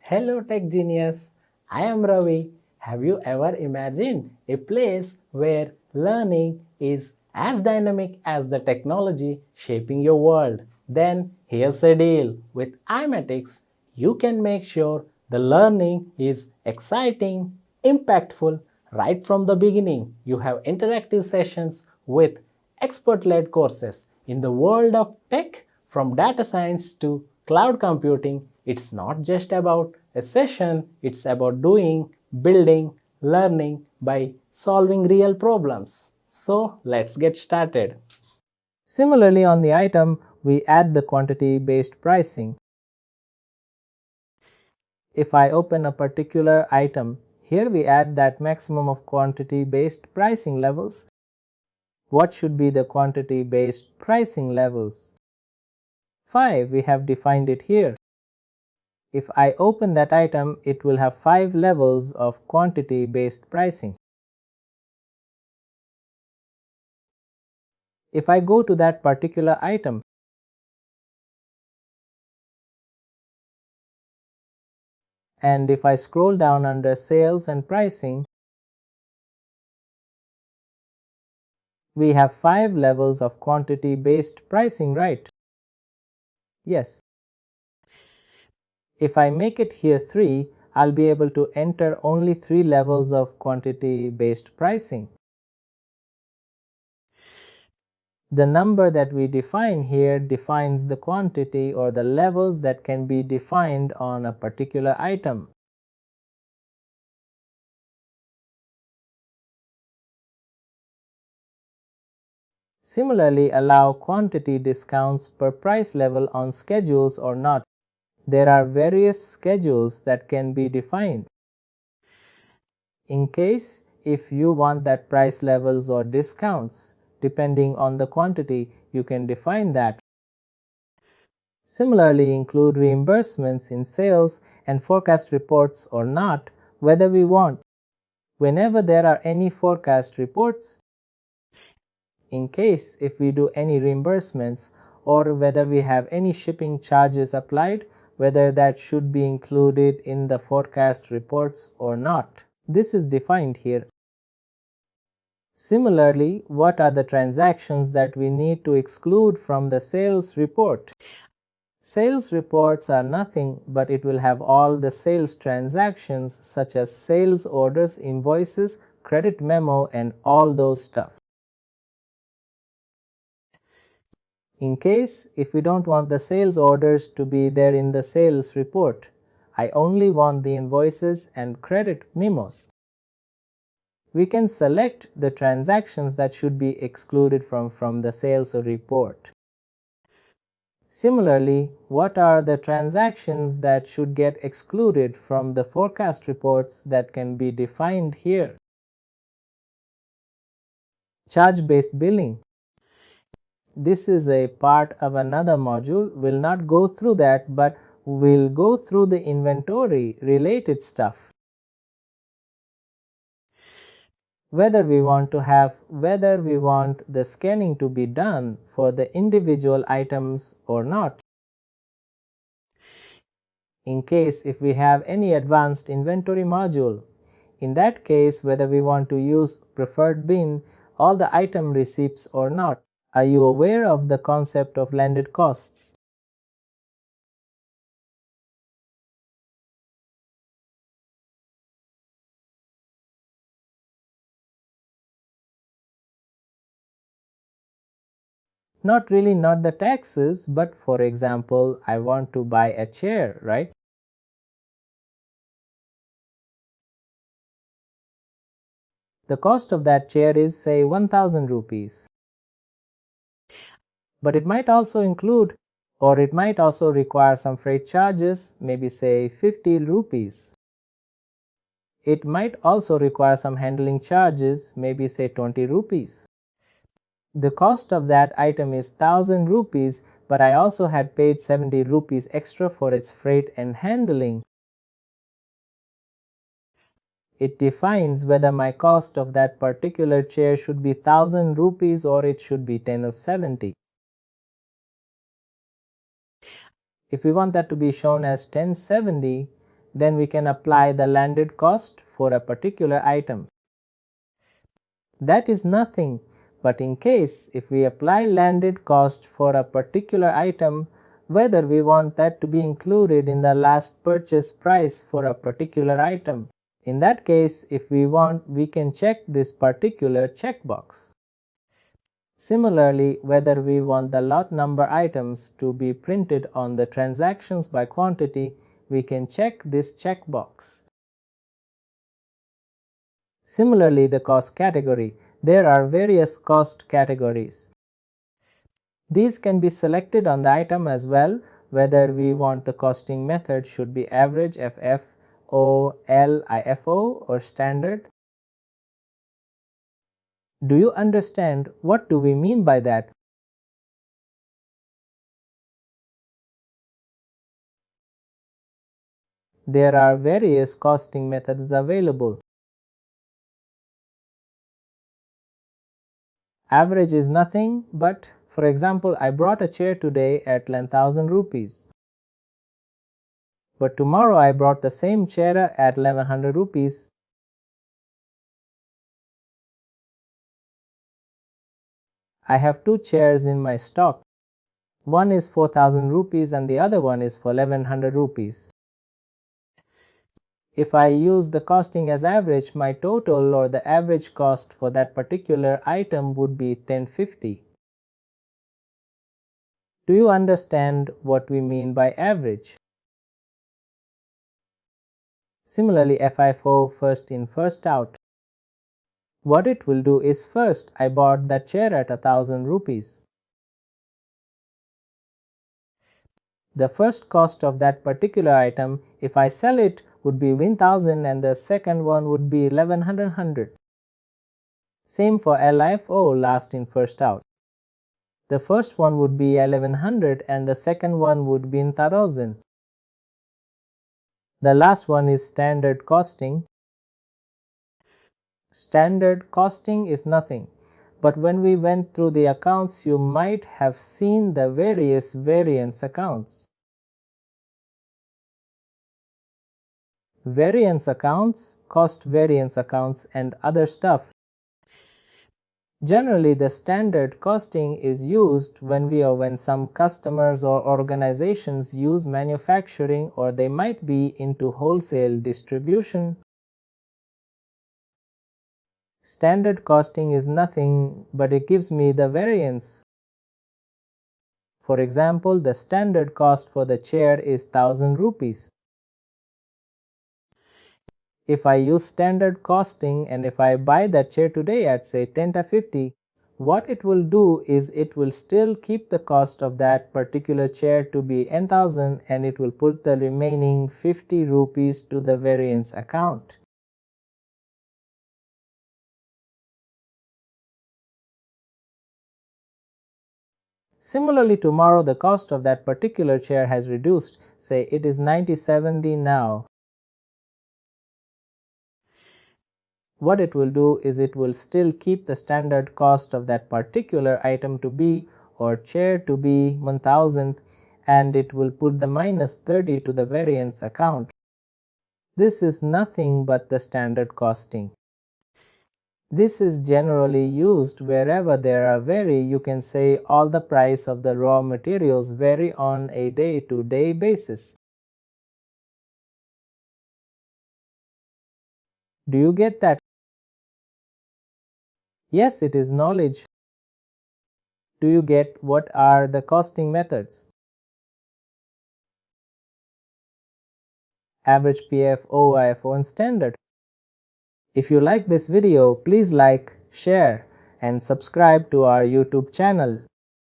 Hello Tech Genius, I am Ravi. Have you ever imagined a place where learning is as dynamic as the technology shaping your world? Then here's a deal. With iMatix, you can make sure the learning is exciting, impactful right from the beginning. You have interactive sessions with expert-led courses. In the world of tech, from data science to cloud computing, it's not just about a session, it's about doing, building, learning by solving real problems. So let's get started. Similarly, on the item, we add the quantity-based pricing. If I open a particular item, here we add that maximum of quantity-based pricing levels. What should be the quantity-based pricing levels? 5. We have defined it here. If I open that item, it will have 5 levels of quantity-based pricing. If I go to that particular item, and if I scroll down under sales and pricing, we have 5 levels of quantity-based pricing, right? Yes. If I make it here 3, I'll be able to enter only 3 levels of quantity-based pricing. The number that we define here defines the quantity or the levels that can be defined on a particular item. Similarly, allow quantity discounts per price level on schedules or not. There are various schedules that can be defined. In case if you want that price levels or discounts, depending on the quantity, you can define that. Similarly, include reimbursements in sales and forecast reports or not, whether we want. Whenever there are any forecast reports, in case if we do any reimbursements or whether we have any shipping charges applied, whether that should be included in the forecast reports or not. This is defined here. Similarly, what are the transactions that we need to exclude from the sales report? Sales reports are nothing but it will have all the sales transactions such as sales orders, invoices, credit memo and all those stuff. In case if we don't want the sales orders to be there in the sales report, I only want the invoices and credit memos. We can select the transactions that should be excluded from the sales report. Similarly, what are the transactions that should get excluded from the forecast reports that can be defined here? Charge-based billing. This is a part of another module. We'll not go through that, but we'll go through the inventory related stuff. Whether we want the scanning to be done for the individual items or not. In case if we have any advanced inventory module, in that case whether we want to use preferred bin all the item receipts or not. Are you aware of the concept of landed costs? Not really, not the taxes, but for example, I want to buy a chair, right? The cost of that chair is say 1000 rupees. But it might also include or it might also require some freight charges, maybe say 50 rupees. It might also require some handling charges, maybe say 20 rupees. The cost of that item is 1000 rupees, but I also had paid 70 rupees extra for its freight and handling. It defines whether my cost of that particular chair should be 1000 rupees or it should be 10 or 70. If we want that to be shown as 1070, then we can apply the landed cost for a particular item. That is nothing, but in case if we apply landed cost for a particular item, whether we want that to be included in the last purchase price for a particular item. In that case, if we want, we can check this particular checkbox. Similarly, whether we want the lot number items to be printed on the transactions by quantity, we can check this checkbox. Similarly, the cost category. There are various cost categories. These can be selected on the item as well, whether we want the costing method should be average, FF, O, L, IFO, or standard. Do you understand what do we mean by that? There are various costing methods available. Average is nothing but, for example, I brought a chair today at 11,000 rupees. But tomorrow I brought the same chair at 1100 rupees. I have two chairs in my stock. One is 4,000 rupees and the other one is for 1100 rupees. If I use the costing as average, my total or the average cost for that particular item would be 1050. Do you understand what we mean by average? Similarly, FIFO, first in first out. What it will do is, first I bought that chair at 1000 rupees. The first cost of that particular item, if I sell it, would be 1000 and the second one would be 1100. Same for LIFO, last in first out. The first one would be 1100 and the second one would be 1000. The last one is standard costing. Standard costing is nothing, but when we went through the accounts, you might have seen the various variance accounts. Variance accounts, cost variance accounts, and other stuff. Generally, the standard costing is used when some customers or organizations use manufacturing, or they might be into wholesale distribution. Standard costing is nothing, but it gives me the variance. For example, the standard cost for the chair is 1000 rupees. If I use standard costing and if I buy that chair today at say 1050, what it will do is it will still keep the cost of that particular chair to be 10,000 and it will put the remaining 50 rupees to the variance account. Similarly, tomorrow the cost of that particular chair has reduced, say it is 9070 now. What it will do is it will still keep the standard cost of that particular item to be, or chair to be, 1000, and it will put the minus 30 to the variance account. This is nothing but the standard costing. This is generally used wherever there are you can say all the price of the raw materials vary on a day-to-day basis. Do you get that? Yes, it is knowledge. Do you get what are the costing methods? Average, PF, OIFO, and standard. If you like this video, please like, share, and subscribe to our YouTube channel.